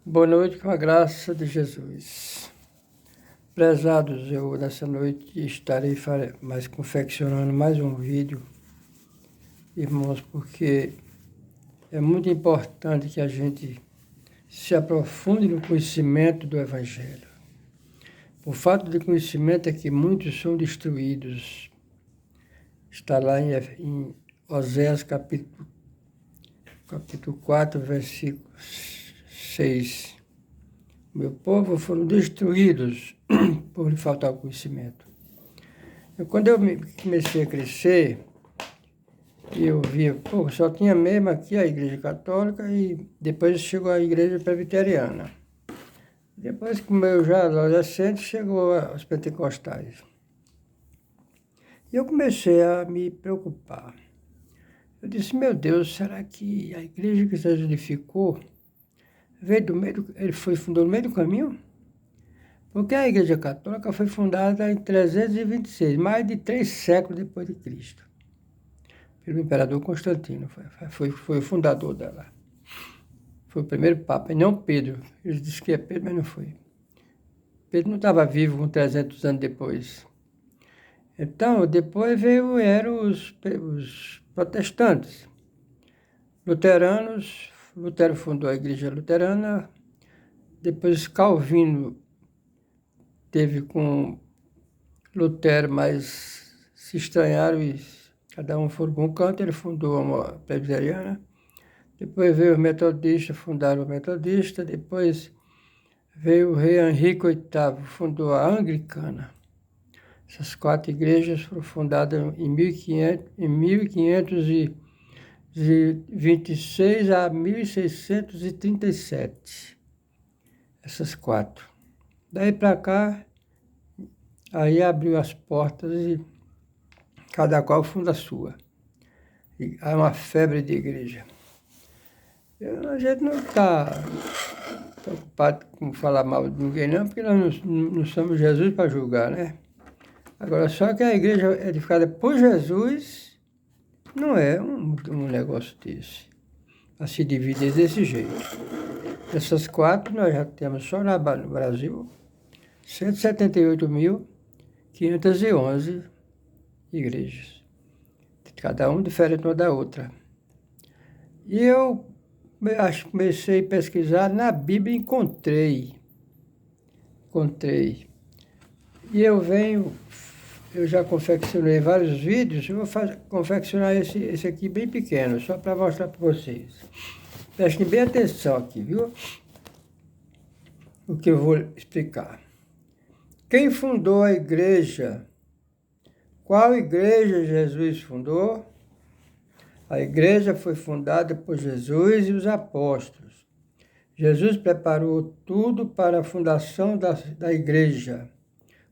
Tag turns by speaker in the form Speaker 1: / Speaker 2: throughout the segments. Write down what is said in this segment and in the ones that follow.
Speaker 1: Boa noite com a graça de Jesus. Prezados, eu nessa noite estarei confeccionando mais um vídeo, irmãos, porque é muito importante que a gente se aprofunde no conhecimento do Evangelho. O fato de conhecimento é que muitos são destruídos. Está lá em Oséias capítulo 4, versículo 6. Meu povo foram destruídos por lhe faltar o conhecimento. Quando eu comecei a crescer, eu via, só tinha mesmo aqui a Igreja Católica e depois chegou a Igreja Presbiteriana. Depois, como eu já adolescente, chegou os pentecostais. E eu comecei a me preocupar. Eu disse, meu Deus, será que a igreja que Jesus edificou veio do meio, ele fundou no meio do caminho? Porque a Igreja Católica foi fundada em 326, mais de 3 séculos depois de Cristo, pelo imperador Constantino, foi o fundador dela. Foi o primeiro Papa, e não Pedro. Eles dizem que é Pedro, mas não foi. Pedro não estava vivo com 300 anos depois. Então, depois eram os protestantes. Luteranos, Lutero fundou a Igreja Luterana, depois Calvino teve com Lutero, mas se estranharam e cada um foi para um canto, ele fundou uma presbiteriana. Depois veio os metodistas, fundaram a metodista. Depois veio o rei Henrique VIII, fundou a anglicana. Essas 4 igrejas foram fundadas em 1526 a 1637. Essas 4. Daí para cá, aí abriu as portas e cada qual funda a sua. E há uma febre de igreja. A gente não está preocupado com falar mal de ninguém, não, porque nós não somos Jesus para julgar, né? Agora, só que a igreja edificada por Jesus não é um negócio desse, a se dividir desse jeito. Essas 4 nós já temos só no Brasil 178.511 igrejas, cada uma diferente uma da outra. E eu comecei a pesquisar na Bíblia e encontrei. E eu já confeccionei vários vídeos, eu vou confeccionar esse aqui bem pequeno, só para mostrar para vocês. Prestem bem atenção aqui, viu? O que eu vou explicar. Quem fundou a igreja? Qual igreja Jesus fundou? A igreja foi fundada por Jesus e os apóstolos. Jesus preparou tudo para a fundação da igreja,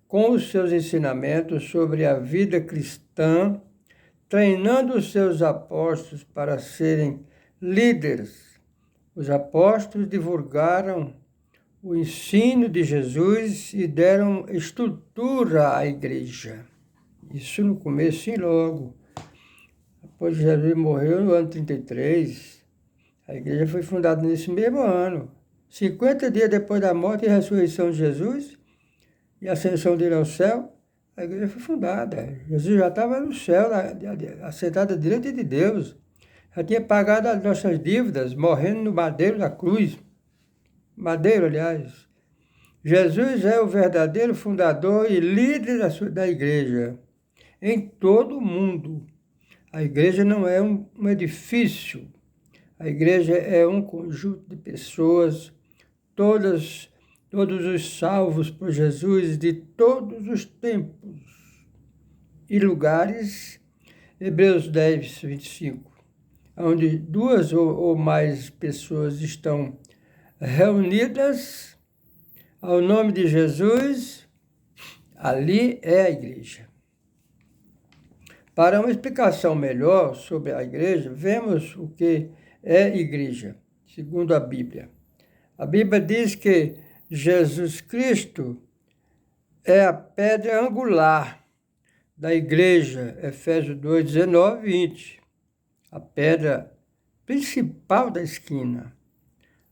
Speaker 1: com os seus ensinamentos sobre a vida cristã, treinando os seus apóstolos para serem líderes. Os apóstolos divulgaram o ensino de Jesus e deram estrutura à igreja. Isso no começo, sim, logo. Depois Jesus morreu no ano 33, a igreja foi fundada nesse mesmo ano. 50 dias depois da morte e ressurreição de Jesus e a ascensão dele ao céu, a igreja foi fundada. Jesus já estava no céu, assentado à direita de Deus. Já tinha pagado as nossas dívidas, morrendo no madeiro da cruz. Madeiro, aliás. Jesus é o verdadeiro fundador e líder da igreja em todo o mundo. A igreja não é um edifício. A igreja é um conjunto de pessoas, todos os salvos por Jesus de todos os tempos e lugares. Hebreus 10, 25, onde 2 ou mais pessoas estão reunidas ao nome de Jesus, ali é a igreja. Para uma explicação melhor sobre a igreja, vemos o que é igreja, segundo a Bíblia. A Bíblia diz que Jesus Cristo é a pedra angular da igreja, Efésios 2, 19, 20. A pedra principal da esquina.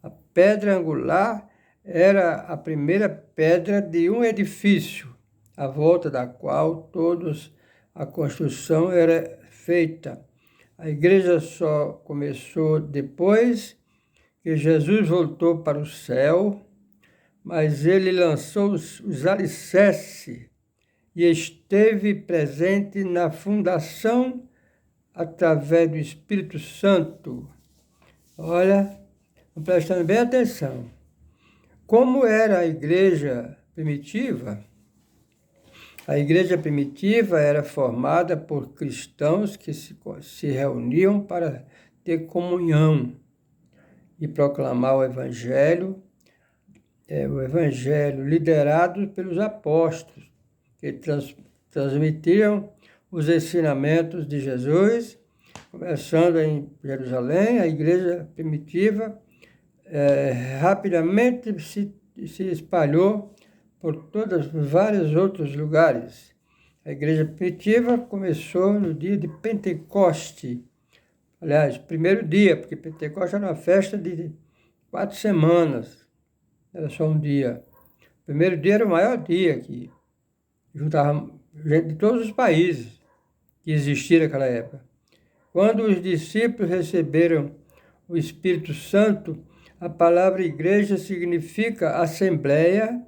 Speaker 1: A pedra angular era a primeira pedra de um edifício, à volta da qual todos a construção era feita. A igreja só começou depois que Jesus voltou para o céu, mas ele lançou os alicerces e esteve presente na fundação através do Espírito Santo. Olha, prestando bem atenção. Como era a igreja primitiva? A igreja primitiva era formada por cristãos que se reuniam para ter comunhão e proclamar o Evangelho liderado pelos apóstolos, que transmitiam os ensinamentos de Jesus. Começando em Jerusalém, a igreja primitiva rapidamente se espalhou por vários outros lugares. A igreja primitiva começou no dia de Pentecoste. Aliás, primeiro dia, porque Pentecoste era uma festa de 4 semanas. Era só um dia. O primeiro dia era o maior dia que juntava gente de todos os países que existiram naquela época. Quando os discípulos receberam o Espírito Santo, a palavra igreja significa assembleia,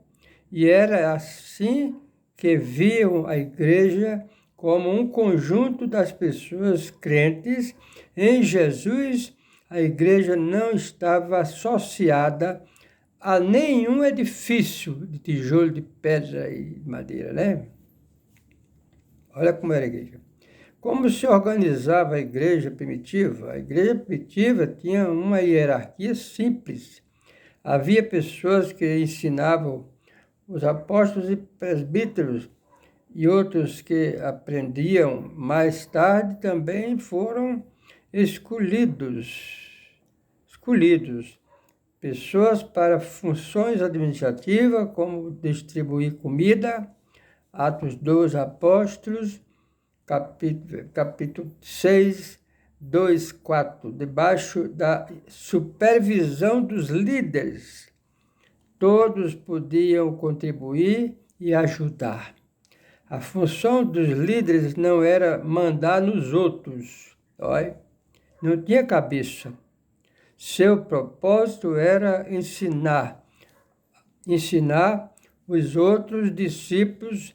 Speaker 1: e era assim que viam a igreja como um conjunto das pessoas crentes em Jesus. A igreja não estava associada a nenhum edifício de tijolo, de pedra e madeira, né? Olha como era a igreja. Como se organizava a igreja primitiva? A igreja primitiva tinha uma hierarquia simples. Havia pessoas que ensinavam os apóstolos e presbíteros, e outros que aprendiam mais tarde também foram escolhidos. Pessoas para funções administrativas, como distribuir comida. Atos 2 Apóstolos, capítulo 6, 2, 4, debaixo da supervisão dos líderes. Todos podiam contribuir e ajudar. A função dos líderes não era mandar nos outros, olha, não tinha cabeça. Seu propósito era ensinar os outros discípulos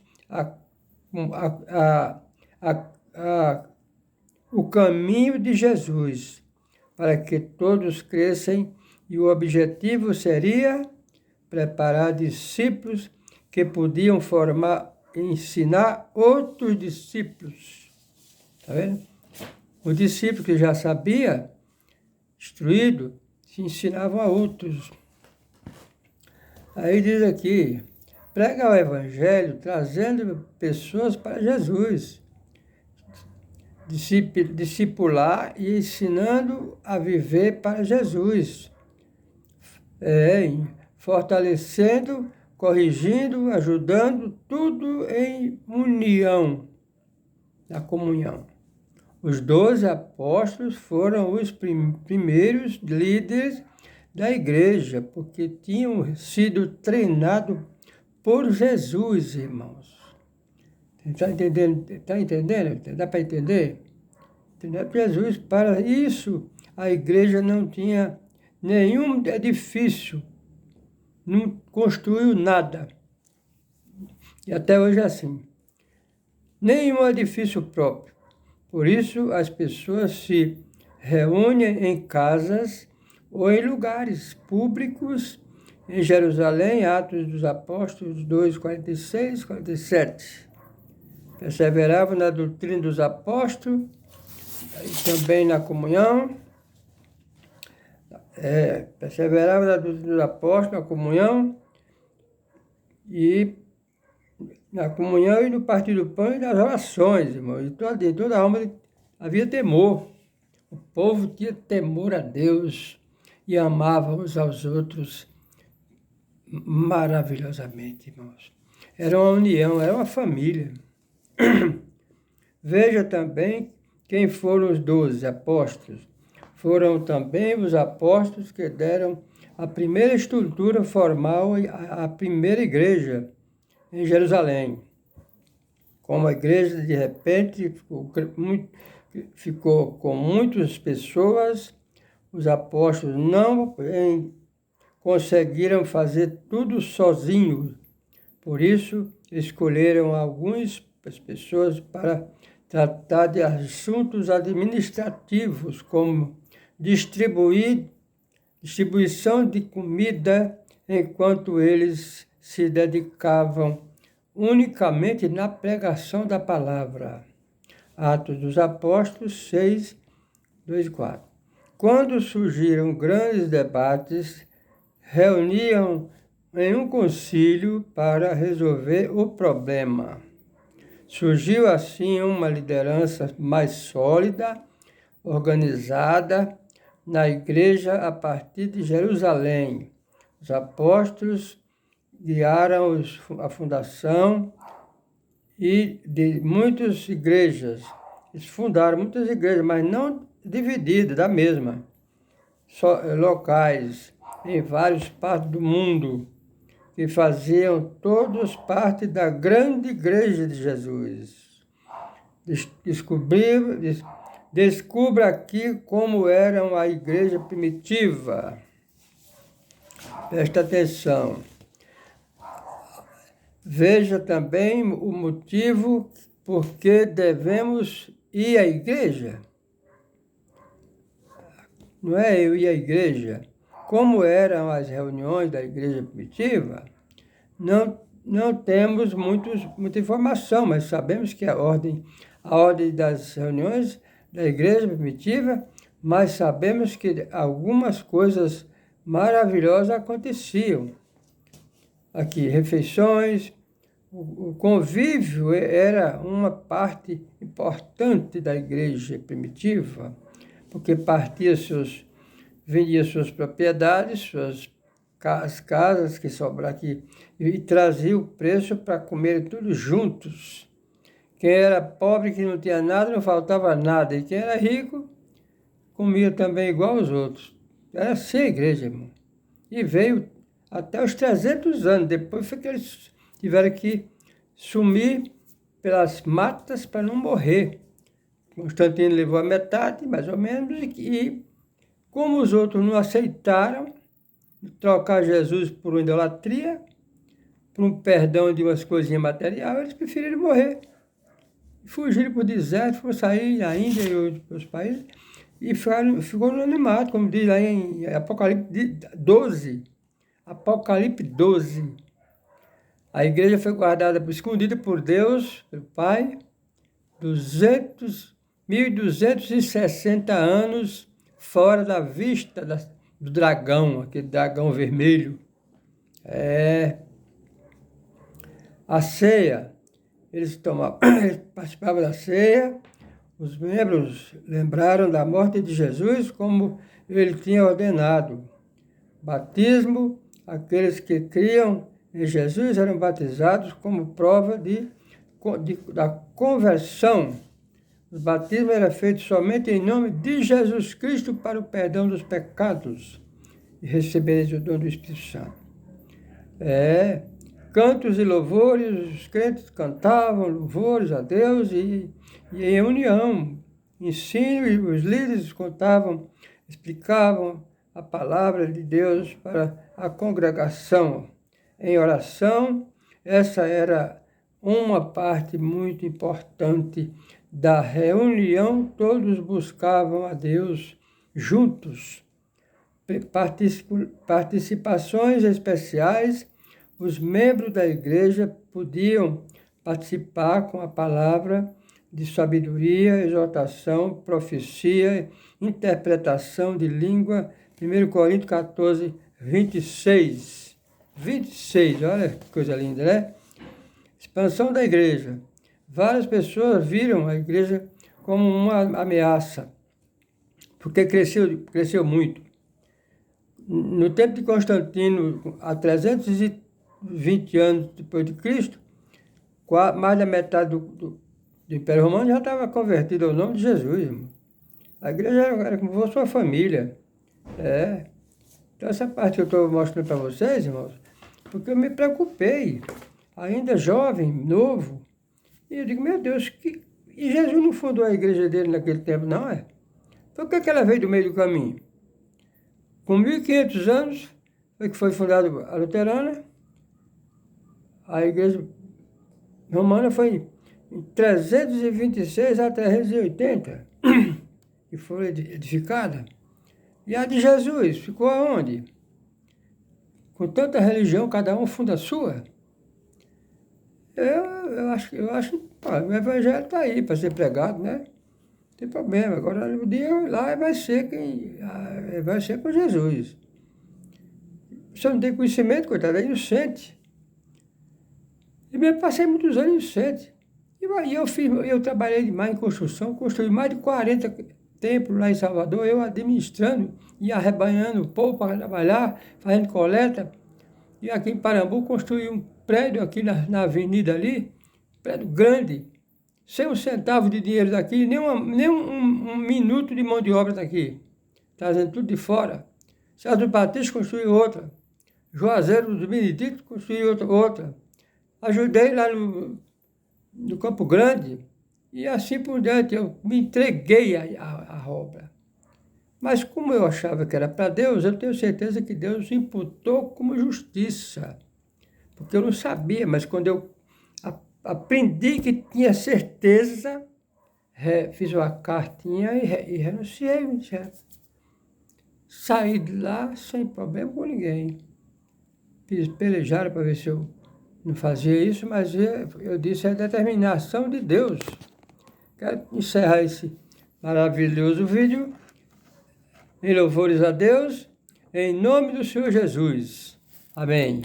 Speaker 1: o caminho de Jesus, para que todos crescem, e o objetivo seria preparar discípulos que podiam ensinar outros discípulos. Está vendo? O discípulo que já sabia, instruído, se ensinava a outros. Aí diz aqui, prega o Evangelho trazendo pessoas para Jesus, discipular e ensinando a viver para Jesus, fortalecendo, corrigindo, ajudando, tudo em união, na comunhão. Os 12 apóstolos foram os primeiros líderes da igreja, porque tinham sido treinados por Jesus, irmãos. Está entendendo? Está entendendo? Dá para entender? Entendeu? Jesus, para isso, a igreja não tinha nenhum edifício, não construiu nada. E até hoje é assim. Nenhum edifício próprio. Por isso, as pessoas se reúnem em casas ou em lugares públicos, em Jerusalém, Atos dos Apóstolos 2, 46, 47. Perseveravam na doutrina dos apóstolos, e também na comunhão. Perseveravam na doutrina dos apóstolos, na comunhão, e no partir do pão e nas orações, irmão. E toda a alma havia temor. O povo tinha temor a Deus e amava uns aos outros maravilhosamente, irmãos. Era uma união, era uma família. Veja também quem foram os 12 apóstolos. Foram também os apóstolos que deram a primeira estrutura formal, a primeira igreja em Jerusalém. Como a igreja, de repente, ficou com muitas pessoas, os apóstolos não conseguiram fazer tudo sozinhos. Por isso, escolheram algumas pessoas para tratar de assuntos administrativos, como distribuição de comida, enquanto eles se dedicavam unicamente na pregação da palavra. Atos dos Apóstolos 6, 2 e 4. Quando surgiram grandes debates, reuniam em um concílio para resolver o problema. Surgiu assim uma liderança mais sólida, organizada na igreja a partir de Jerusalém. Os apóstolos guiaram a fundação de muitas igrejas. Eles fundaram muitas igrejas, mas não divididas da mesma, só locais, em várias partes do mundo, que faziam todos parte da grande igreja de Jesus. Descubra aqui como era a igreja primitiva. Presta atenção. Veja também o motivo por que devemos ir à igreja. Não é eu ir à igreja. Como eram as reuniões da igreja primitiva, não temos muita informação, mas sabemos que a ordem das reuniões da igreja primitiva, mas sabemos que algumas coisas maravilhosas aconteciam. Aqui, refeições, o convívio era uma parte importante da igreja primitiva, porque vendia suas propriedades, as casas que sobravam aqui, e trazia o preço para comerem tudo juntos. Quem era pobre, que não tinha nada, não faltava nada. E quem era rico, comia também igual aos outros. Era assim a igreja, irmão. E veio até os 300 anos. Depois foi que eles tiveram que sumir pelas matas para não morrer. Constantino levou a metade, mais ou menos, e como os outros não aceitaram trocar Jesus por uma idolatria, por um perdão de umas coisinhas materiais, eles preferiram morrer. Fugiram para o deserto, foram sair na Índia e outros países, e ficou no anonimato, como diz lá em Apocalipse 12. Apocalipse 12. A igreja foi guardada, escondida por Deus, pelo Pai, 1.260 anos fora da vista do dragão, aquele dragão vermelho. A ceia, eles participavam da ceia, os membros lembraram da morte de Jesus como ele tinha ordenado. Batismo, aqueles que criam em Jesus eram batizados como prova da conversão. O batismo era feito somente em nome de Jesus Cristo para o perdão dos pecados e recebereis o dom do Espírito Santo. Cantos e louvores, os crentes cantavam louvores a Deus e em união, ensino, e os líderes contavam, explicavam a palavra de Deus para a congregação. Em oração, essa era uma parte muito importante da reunião, todos buscavam a Deus juntos. Participações especiais, os membros da igreja podiam participar com a palavra de sabedoria, exortação, profecia, interpretação de língua. 1 Coríntios 14, 26. 26, olha que coisa linda, né? Expansão da igreja. Várias pessoas viram a igreja como uma ameaça, porque cresceu muito. No tempo de Constantino, há 320 anos depois de Cristo, mais da metade do Império Romano já estava convertido ao nome de Jesus, irmão. A igreja era como se fosse uma família. Então, essa parte que eu estou mostrando para vocês, irmãos, porque eu me preocupei, ainda jovem, novo, e eu digo, meu Deus, e Jesus não fundou a igreja dele naquele tempo, não é? Por que ela veio do meio do caminho? Com 1500 anos, foi que foi fundada a luterana, a igreja romana foi em 326 a 380, que foi edificada. E a de Jesus ficou aonde? Com tanta religião, cada um funda a sua. Eu acho que o evangelho está aí para ser pregado, né? Não tem problema. Agora o dia lá vai ser com Jesus. Se eu não tem conhecimento, coitado, é inocente. E mesmo passei muitos anos inocente. E eu trabalhei demais em construção, construí mais de 40 templos lá em Salvador, eu administrando e arrebanhando o povo para trabalhar, fazendo coleta. E aqui em Parambu construí um prédio aqui na avenida ali, prédio grande, sem um centavo de dinheiro daqui, nem um minuto de mão de obra daqui, trazendo tudo de fora. César Batista construiu outra, Juazeiro dos Benedictos construiu outra. Ajudei lá no Campo Grande e assim por diante, eu me entreguei à obra. Mas como eu achava que era para Deus, eu tenho certeza que Deus imputou como justiça. Porque eu não sabia, mas quando eu aprendi que tinha certeza, fiz uma cartinha e renunciei. Saí de lá sem problema com ninguém. Pelejaram para ver se eu não fazia isso, mas eu disse, é a determinação de Deus. Quero encerrar esse maravilhoso vídeo em louvores a Deus, em nome do Senhor Jesus. Amém.